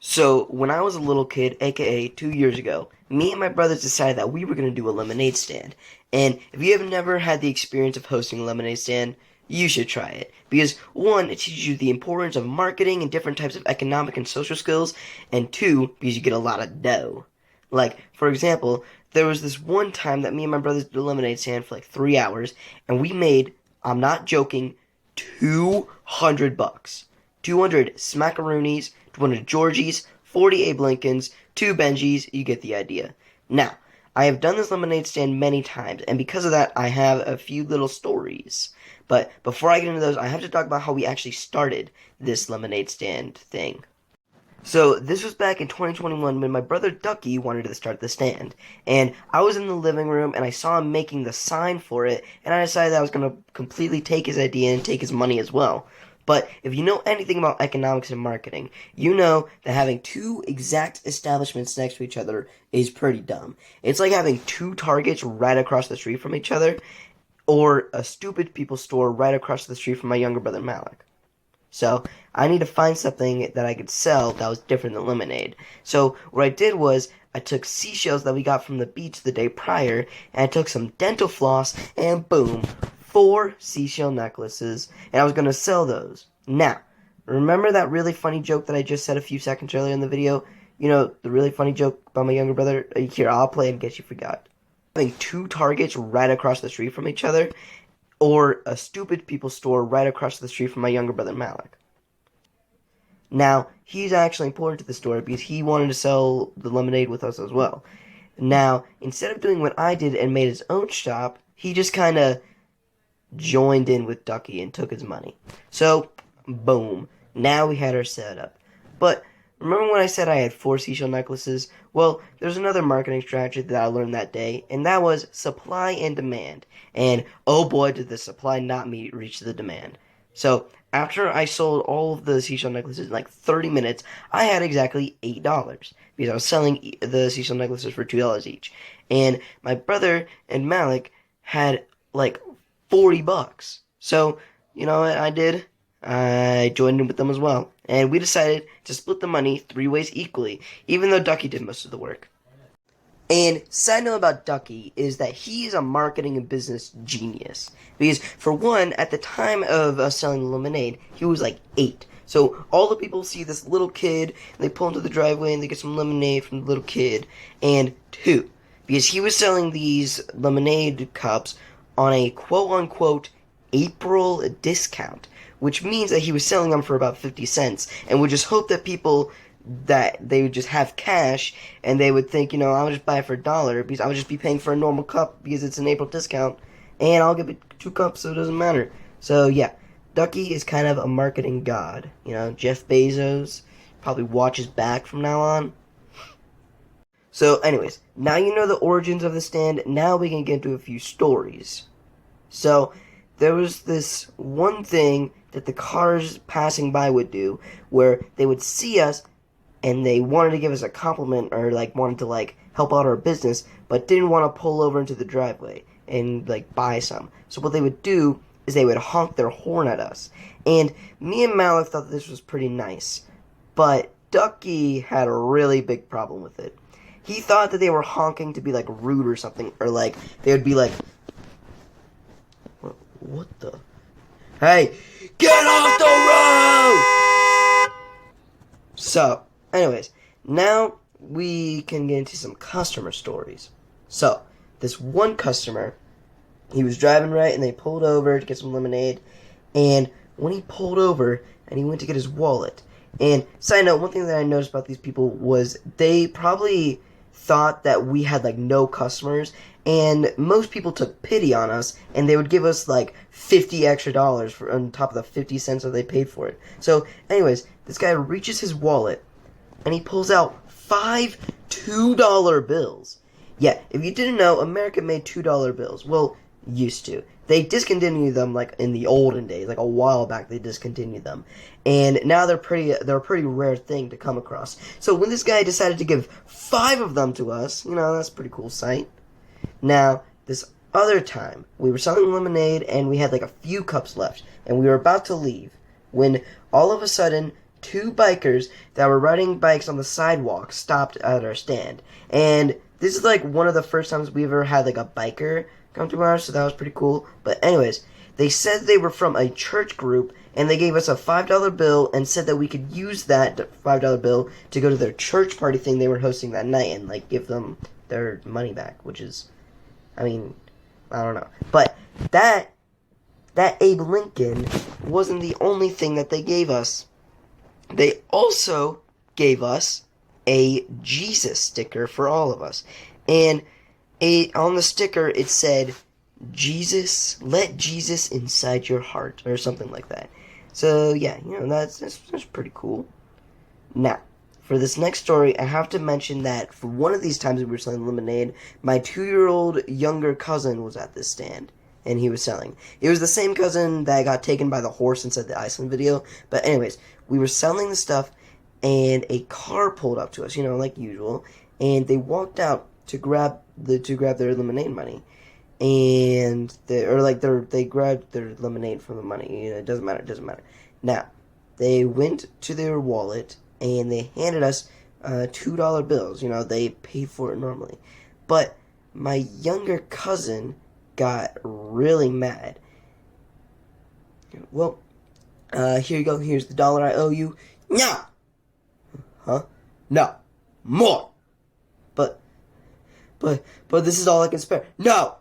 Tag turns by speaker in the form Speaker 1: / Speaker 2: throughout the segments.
Speaker 1: So, when I was a little kid, aka 2 years ago, me and my brothers decided that we were going to do a lemonade stand. And if you have never had the experience of hosting a lemonade stand, you should try it. Because, one, it teaches you the importance of marketing and different types of economic and social skills, and two, because you get a lot of dough. Like, for example, there was this one time that me and my brothers did a lemonade stand for like 3 hours, and we made, I'm not joking, $200. 200 smackaroonies, 200 Georgies, 40 Abe Lincolns, 2 Benjis, you get the idea. Now, I have done this lemonade stand many times, and because of that, I have a few little stories. But before I get into those, I have to talk about how we actually started this lemonade stand thing. So this was back in 2021 when my brother Ducky wanted to start the stand. And I was in the living room and I saw him making the sign for it, and I decided that I was going to completely take his idea and take his money as well. But if you know anything about economics and marketing, you know that having two exact establishments next to each other is pretty dumb. It's like having two Targets right across the street from each other, or a Stupid People store right across the street from my younger brother Malik. So I need to find something that I could sell that was different than lemonade. So what I did was I took seashells that we got from the beach the day prior, and I took some dental floss, and boom, 4 seashell necklaces, and I was going to sell those. Now, remember that really funny joke that I just said a few seconds earlier in the video? You know, the really funny joke about my younger brother? Here, I'll play it in case you forgot. Having two Targets right across the street from each other, or a Stupid People store right across the street from my younger brother Malik. Now, he's actually important to the story because he wanted to sell the lemonade with us as well. Now, instead of doing what I did and made his own shop, he just kind of joined in with Ducky and took his money. So, boom. Now we had our setup. But remember when I said I had 4 seashell necklaces? Well, there's another marketing strategy that I learned that day, and that was supply and demand. And oh boy, did the supply not reach the demand. So, after I sold all of the seashell necklaces in like 30 minutes, I had exactly $8 because I was selling the seashell necklaces for $2 each. And my brother and Malik had like $40. So, you know what I did? I joined in with them as well. And we decided to split the money 3 ways equally, even though Ducky did most of the work. And side note about Ducky is that he is a marketing and business genius. Because, for one, at the time of us selling the lemonade, he was like 8. So all the people see this little kid, and they pull into the driveway and they get some lemonade from the little kid. And 2, because he was selling these lemonade cups on a quote-unquote April discount, which means that he was selling them for about 50 cents, and would just hope that people that they would just have cash, and they would think, I'll just buy it for $1, because I would just be paying for a normal cup because it's an April discount, and I'll give it 2 cups, so it doesn't matter. So yeah, Ducky is kind of a marketing god. Jeff Bezos probably watches back from now on. So anyways, now you know the origins of the stand, now we can get into a few stories. So, there was this one thing that the cars passing by would do, where they would see us, and they wanted to give us a compliment, or wanted to help out our business, but didn't want to pull over into the driveway and buy some. So what they would do is they would honk their horn at us. And me and Malik thought this was pretty nice, but Ducky had a really big problem with it. He thought that they were honking to be rude or something, or they would be what the? Hey, get off the road! So, anyways, now we can get into some customer stories. So, this one customer, he was driving right, and they pulled over to get some lemonade, and when he pulled over, and he went to get his wallet, and side note, one thing that I noticed about these people was they probably thought that we had no customers, and most people took pity on us, and they would give us 50 extra dollars for on top of the 50 cents that they paid for it. So anyways, this guy reaches his wallet and he pulls out 5 $2 bills. Yeah, if you didn't know, America made $2 bills. Well, used to. They discontinued them in the olden days, a while back they discontinued them. And now they're a pretty rare thing to come across. So when this guy decided to give 5 of them to us, that's a pretty cool sight. Now, this other time, we were selling lemonade and we had a few cups left, and we were about to leave when all of a sudden two bikers that were riding bikes on the sidewalk stopped at our stand. And this is like one of the first times we've ever had like a biker come to ours, so that was pretty cool. But anyways, they said they were from a church group, and they gave us a $5 bill and said that we could use that $5 bill to go to their church party thing they were hosting that night and like give them their money back, which is, I mean, I don't know. But that Abe Lincoln wasn't the only thing that they gave us. They also gave us a Jesus sticker for all of us. And on the sticker it said, Jesus, let Jesus inside your heart, or something like that. So yeah, that's pretty cool. Now, for this next story, I have to mention that for one of these times we were selling lemonade, my 2-year-old younger cousin was at this stand, and he was selling. It was the same cousin that got taken by the horse inside the Iceland video. But anyways, we were selling the stuff, and a car pulled up to us, like usual, and they walked out to grab their lemonade money. And they grabbed their lemonade from the money. It doesn't matter. Now, they went to their wallet and they handed us $2 bills. They paid for it normally. But my younger cousin got really mad. Well, here you go. Here's the dollar I owe you. No! Huh? No. More! But this is all I can spare. No!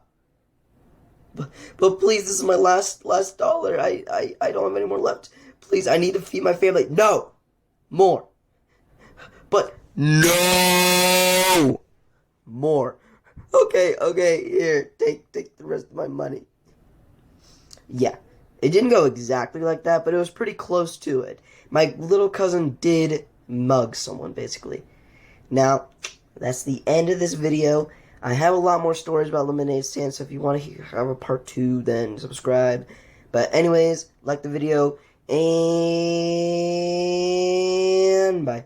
Speaker 1: But please, this is my last dollar. I don't have any more left. Please, I need to feed my family. No! More. But no! More. Okay, here, take the rest of my money. Yeah, it didn't go exactly like that, but it was pretty close to it. My little cousin did mug someone, basically. Now, that's the end of this video. I have a lot more stories about lemonade stands, so if you want to have a part 2, then subscribe. But anyways, like the video, and bye.